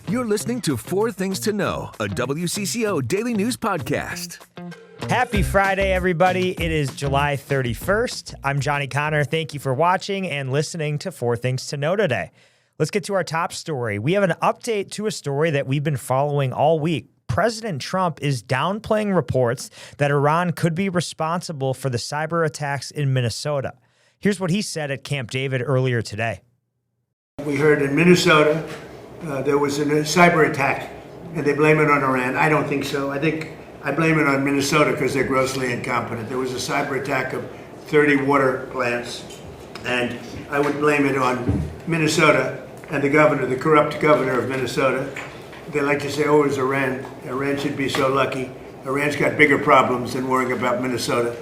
You're listening to Four Things to Know, a WCCO daily news podcast. Happy Friday, everybody. It is July 31st. I'm Johnny Kahner. Thank you for watching and listening to Four Things to Know today. Let's get to our top story. We have an update to a story that we've been following all week. President Trump is downplaying reports that Iran could be responsible for the cyber attacks in Minnesota. Here's what he said at Camp David earlier today. We heard in Minnesota there was a cyber attack, and they blame it on Iran. I don't think so. I blame it on Minnesota because they're grossly incompetent. There was a cyber attack of 30 water plants, and I would blame it on Minnesota and the governor, the corrupt governor of Minnesota. They like to say, oh, it was Iran. Iran should be so lucky. Iran's got bigger problems than worrying about Minnesota.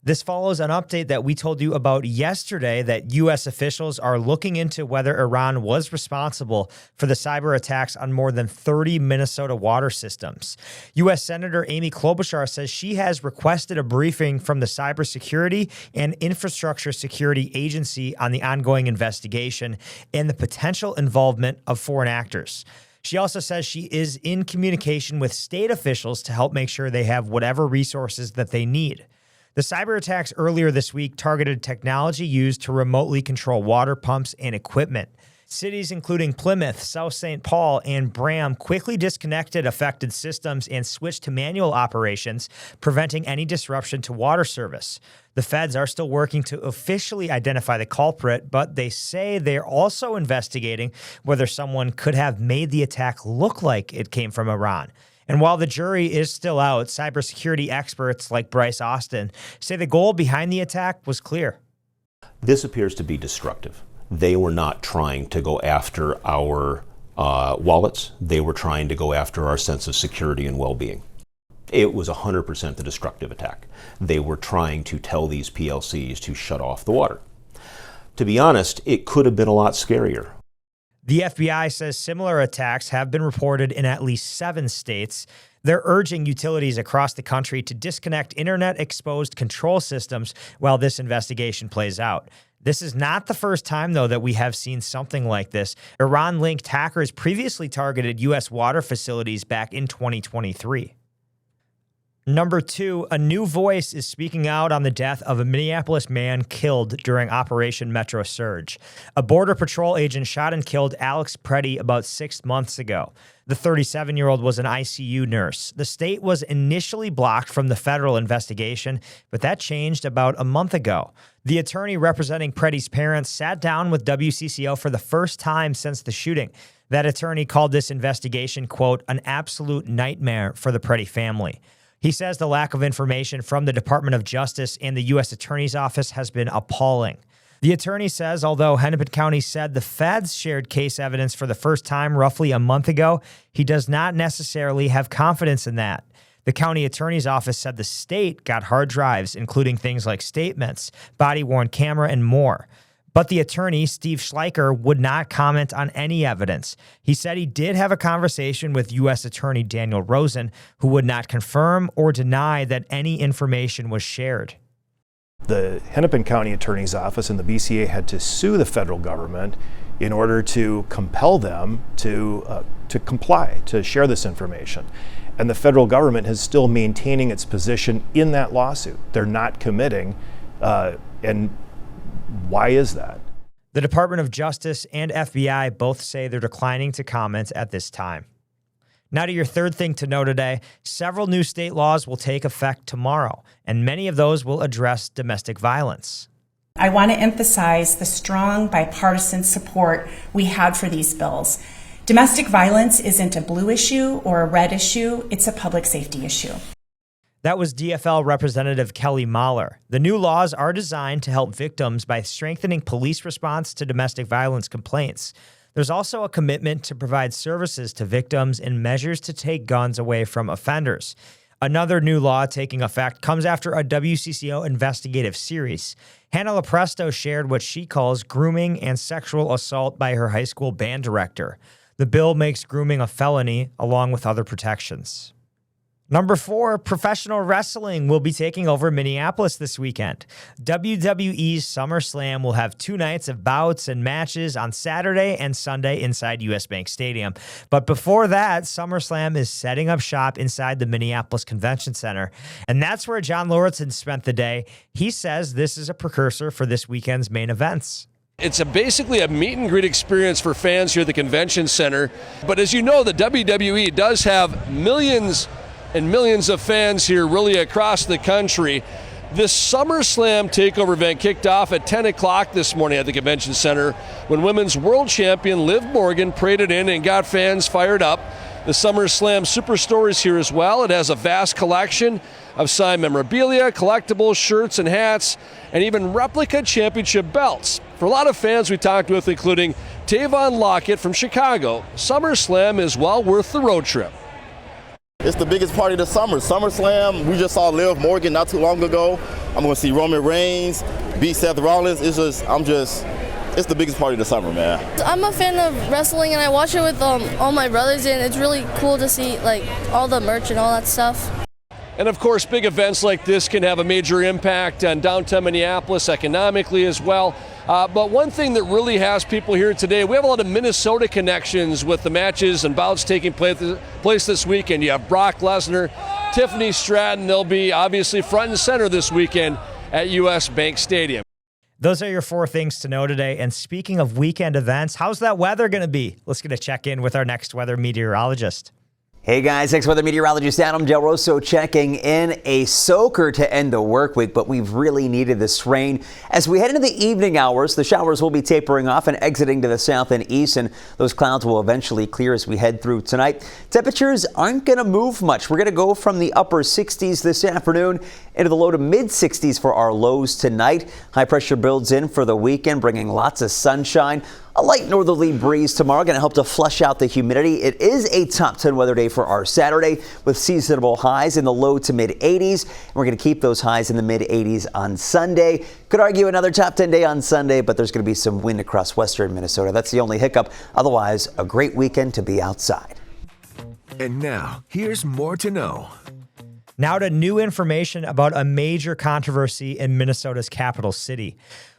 This follows an update that we told you about yesterday that U.S. officials are looking into whether Iran was responsible for the cyber attacks on more than 30 Minnesota water systems. U.S. Senator Amy Klobuchar says she has requested a briefing from the Cybersecurity and Infrastructure Security Agency on the ongoing investigation and the potential involvement of foreign actors. She also says she is in communication with state officials to help make sure they have whatever resources that they need. The cyber attacks earlier this week targeted technology used to remotely control water pumps and equipment. Cities including Plymouth, South St. Paul, and Bram quickly disconnected affected systems and switched to manual operations, preventing any disruption to water service. The feds are still working to officially identify the culprit, but they say they're also investigating whether someone could have made the attack look like it came from Iran. And while the jury is still out, cybersecurity experts like Bryce Austin say the goal behind the attack was clear. This appears to be destructive. They were not trying to go after our wallets. They were trying to go after our sense of security and well-being. It was 100% a destructive attack. They were trying to tell these PLCs to shut off the water. To be honest, it could have been a lot scarier. The FBI says similar attacks have been reported in at least 7 states. They're urging utilities across the country to disconnect internet-exposed control systems while this investigation plays out. This is not the first time, though, that we have seen something like this. Iran-linked hackers previously targeted U.S. water facilities back in 2023. Number 2, a new voice is speaking out on the death of a Minneapolis man killed during Operation Metro Surge. A Border Patrol agent shot and killed Alex Pretti about 6 months ago. The 37-year-old was an ICU nurse. The state was initially blocked from the federal investigation, but that changed about a month ago. The attorney representing Pretti's parents sat down with WCCO for the first time since the shooting. That attorney called this investigation, quote, an absolute nightmare for the Pretti family. He says the lack of information from the Department of Justice and the U.S. Attorney's Office has been appalling. The attorney says although Hennepin County said the feds shared case evidence for the first time roughly a month ago, he does not necessarily have confidence in that. The county attorney's office said the state got hard drives, including things like statements, body-worn camera, and more. But the attorney, Steve Schleicher, would not comment on any evidence. He said he did have a conversation with U.S. Attorney Daniel Rosen, who would not confirm or deny that any information was shared. The Hennepin County Attorney's Office and the BCA had to sue the federal government in order to compel them to comply, to share this information. And the federal government is still maintaining its position in that lawsuit. They're not committing, and why is that? The Department of Justice and FBI both say they're declining to comment at this time. Now to your third thing to know today, several new state laws will take effect tomorrow, and many of those will address domestic violence. I want to emphasize the strong bipartisan support we had for these bills. Domestic violence isn't a blue issue or a red issue, it's a public safety issue. That was DFL Representative Kelly Mahler. The new laws are designed to help victims by strengthening police response to domestic violence complaints. There's also a commitment to provide services to victims and measures to take guns away from offenders. Another new law taking effect comes after a WCCO investigative series. Hannah LaPresto shared what she calls grooming and sexual assault by her high school band director. The bill makes grooming a felony along with other protections. Number 4, professional wrestling will be taking over Minneapolis this weekend. WWE's SummerSlam will have 2 nights of bouts and matches on Saturday and Sunday inside US Bank Stadium. But before that, SummerSlam is setting up shop inside the Minneapolis Convention Center. And that's where John Lauritsen spent the day. He says this is a precursor for this weekend's main events. It's basically a meet and greet experience for fans here at the Convention Center. But as you know, the WWE does have millions and millions of fans here really across the country. This SummerSlam takeover event kicked off at 10 o'clock this morning at the Convention Center when women's world champion Liv Morgan paraded in and got fans fired up. The SummerSlam Superstore is here as well. It has a vast collection of signed memorabilia, collectibles, shirts and hats, and even replica championship belts. For a lot of fans we talked with, including Tavon Lockett from Chicago, SummerSlam is well worth the road trip. It's the biggest party of the summer. SummerSlam, we just saw Liv Morgan not too long ago. I'm going to see Roman Reigns beat Seth Rollins. It's the biggest party of the summer, man. I'm a fan of wrestling and I watch it with all my brothers, and it's really cool to see like all the merch and all that stuff. And of course, big events like this can have a major impact on downtown Minneapolis economically as well. But one thing that really has people here today, we have a lot of Minnesota connections with the matches and bouts taking place this weekend. You have Brock Lesnar, Tiffany Stratton. They'll be obviously front and center this weekend at US Bank Stadium. Those are your 4 things to know today. And speaking of weekend events, how's that weather going to be? Let's get a check in with our next weather meteorologist. Hey guys, ex-weather meteorologist Adam Del Rosso checking in. A soaker to end the work week, but we've really needed this rain. As we head into the evening hours, the showers will be tapering off and exiting to the south and east, and those clouds will eventually clear as we head through tonight. Temperatures aren't going to move much. We're going to go from the upper 60s this afternoon into the low to mid 60s for our lows tonight. High pressure builds in for the weekend, bringing lots of sunshine. A light northerly breeze tomorrow going to help to flush out the humidity. It is a top 10 weather day for our Saturday with seasonable highs in the low to mid 80s. And we're going to keep those highs in the mid 80s on Sunday. Could argue another top 10 day on Sunday, but there's going to be some wind across western Minnesota. That's the only hiccup. Otherwise, a great weekend to be outside. And now, here's more to know. Now to new information about a major controversy in Minnesota's capital city.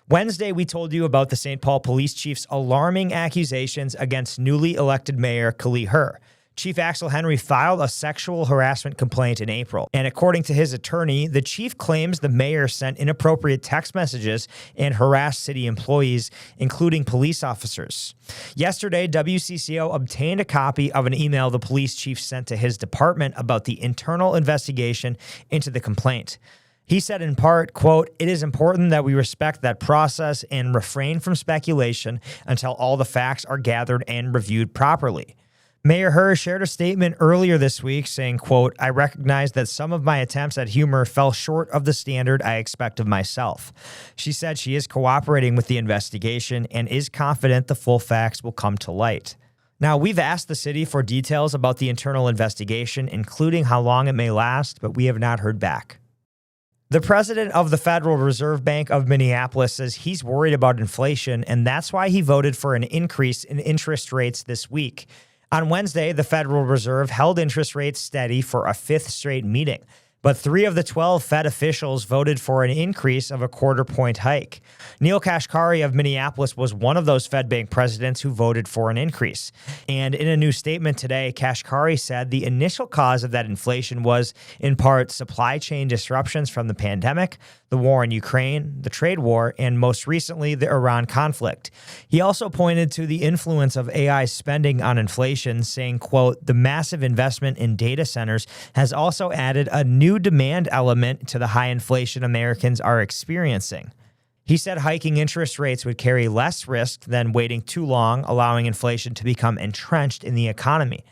Wednesday, we told you about the St. Paul Police Chief's alarming accusations against newly elected Mayor Kali Herr. Chief Axel Henry filed a sexual harassment complaint in April, and according to his attorney, the chief claims the mayor sent inappropriate text messages and harassed city employees, including police officers. Yesterday, WCCO obtained a copy of an email the police chief sent to his department about the internal investigation into the complaint. He said in part, quote, "It is important that we respect that process and refrain from speculation until all the facts are gathered and reviewed properly." Mayor Herr shared a statement earlier this week saying, quote, "I recognize that some of my attempts at humor fell short of the standard I expect of myself." She said she is cooperating with the investigation and is confident the full facts will come to light. Now, we've asked the city for details about the internal investigation, including how long it may last, but we have not heard back. The president of the Federal Reserve Bank of Minneapolis says he's worried about inflation, and that's why he voted for an increase in interest rates this week. On Wednesday, the Federal Reserve held interest rates steady for a 5th straight meeting, but 3 of the 12 Fed officials voted for an increase of a 1/4-point hike. Neil Kashkari of Minneapolis was one of those Fed Bank presidents who voted for an increase. And in a new statement today, Kashkari said the initial cause of that inflation was, in part, supply chain disruptions from the pandemic, the war in Ukraine, the trade war, and most recently, the Iran conflict. He also pointed to the influence of AI spending on inflation, saying, quote, "The massive investment in data centers has also added a new demand element to the high inflation Americans are experiencing." He said hiking interest rates would carry less risk than waiting too long, allowing inflation to become entrenched in the economy.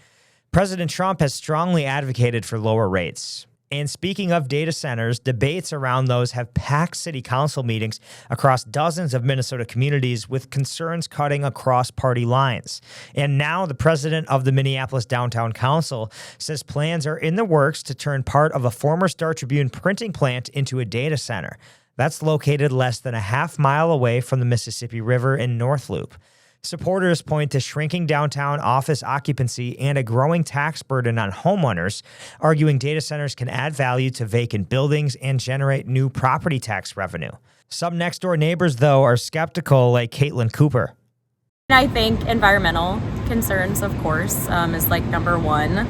President Trump has strongly advocated for lower rates. And speaking of data centers, debates around those have packed city council meetings across dozens of Minnesota communities with concerns cutting across party lines. And now the president of the Minneapolis Downtown Council says plans are in the works to turn part of a former Star Tribune printing plant into a data center. That's located less than a half mile away from the Mississippi River in North Loop. Supporters point to shrinking downtown office occupancy and a growing tax burden on homeowners, arguing data centers can add value to vacant buildings and generate new property tax revenue. Some next-door neighbors, though, are skeptical, like Caitlin Cooper. I think environmental concerns, of course, is like number one.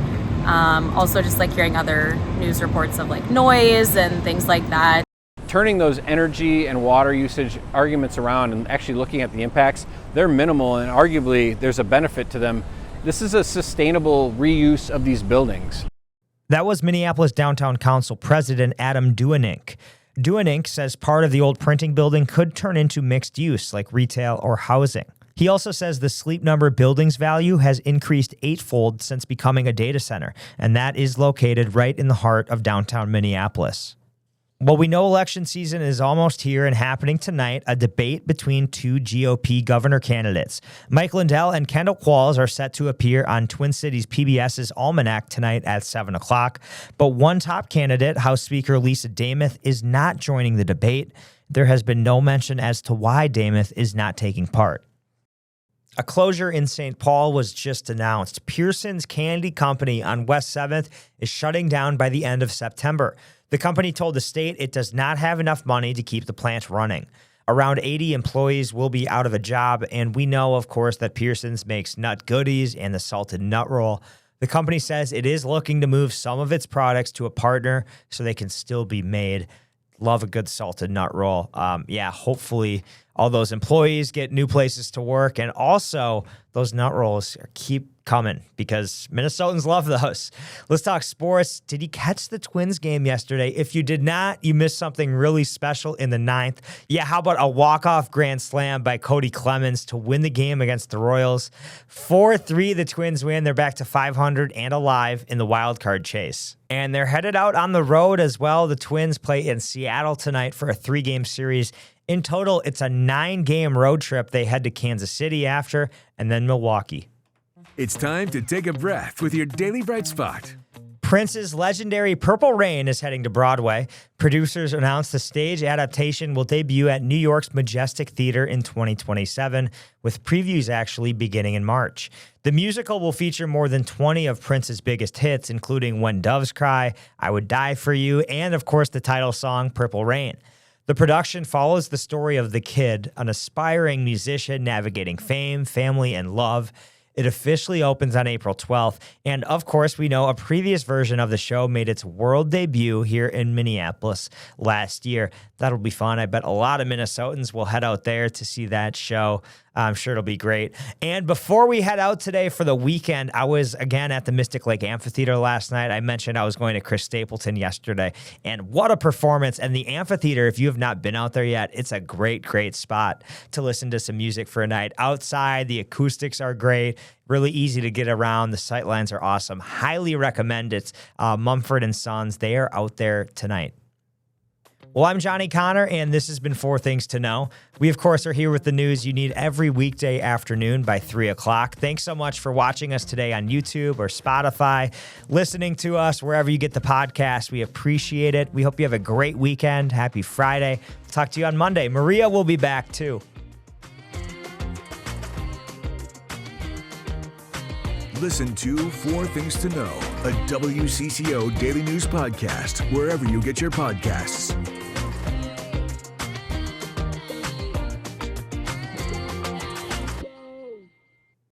Also just like hearing other news reports of like noise and things like that. Turning those energy and water usage arguments around and actually looking at the impacts, they're minimal and arguably there's a benefit to them. This is a sustainable reuse of these buildings. That was Minneapolis Downtown Council President Adam Duanink. Duanink says part of the old printing building could turn into mixed use, like retail or housing. He also says the Sleep Number building's value has increased 8-fold since becoming a data center, and that is located right in the heart of downtown Minneapolis. Well, we know election season is almost here and happening tonight, a debate between two GOP governor candidates. Mike Lindell and Kendall Qualls are set to appear on Twin Cities PBS's Almanac tonight at 7 o'clock. But one top candidate, House Speaker Lisa Damuth, is not joining the debate. There has been no mention as to why Damuth is not taking part. A closure in St. Paul was just announced. Pearson's Candy Company on West 7th is shutting down by the end of September. The company told the state it does not have enough money to keep the plant running. Around 80 employees will be out of a job, and we know, of course, that Pearson's makes nut goodies and the salted nut roll. The company says it is looking to move some of its products to a partner so they can still be made. Love a good salted nut roll. Hopefully all those employees get new places to work, and also those nut rolls keep coming because Minnesotans love those. Let's talk sports. Did you catch the Twins game yesterday? If you did not, you missed something really special in the 9th. Yeah, how about a walk-off grand slam by Cody Clemens to win the game against the Royals? 4-3, the Twins win. They're back to 500 and alive in the wild card chase. And they're headed out on the road as well. The Twins play in Seattle tonight for a 3-game series. In total, it's a 9-game road trip. They head to Kansas City after, and then Milwaukee. It's time to take a breath with your Daily Bright Spot. Prince's legendary Purple Rain is heading to Broadway. Producers announced the stage adaptation will debut at New York's Majestic Theater in 2027, with previews actually beginning in March. The musical will feature more than 20 of Prince's biggest hits, including When Doves Cry, I Would Die For You, and of course the title song, Purple Rain. The production follows the story of the kid, an aspiring musician navigating fame, family, and love. It officially opens on April 12th. And of course, we know a previous version of the show made its world debut here in Minneapolis last year. That'll be fun. I bet a lot of Minnesotans will head out there to see that show. I'm sure it'll be great. And before we head out today for the weekend, I was again at the Mystic Lake Amphitheater last night. I mentioned I was going to Chris Stapleton yesterday, and what a performance. And the amphitheater, if you have not been out there yet, it's a great, great spot to listen to some music for a night. Outside, the acoustics are great, really easy to get around. The sightlines are awesome. Highly recommend it. Mumford & Sons, they are out there tonight. Well, I'm Johnny Kahner, and this has been 4 Things to Know. We, of course, are here with the news you need every weekday afternoon by 3 o'clock. Thanks so much for watching us today on YouTube or Spotify, listening to us wherever you get the podcast. We appreciate it. We hope you have a great weekend. Happy Friday. Talk to you on Monday. Maria will be back, too. Listen to 4 Things to Know, a WCCO daily news podcast, wherever you get your podcasts.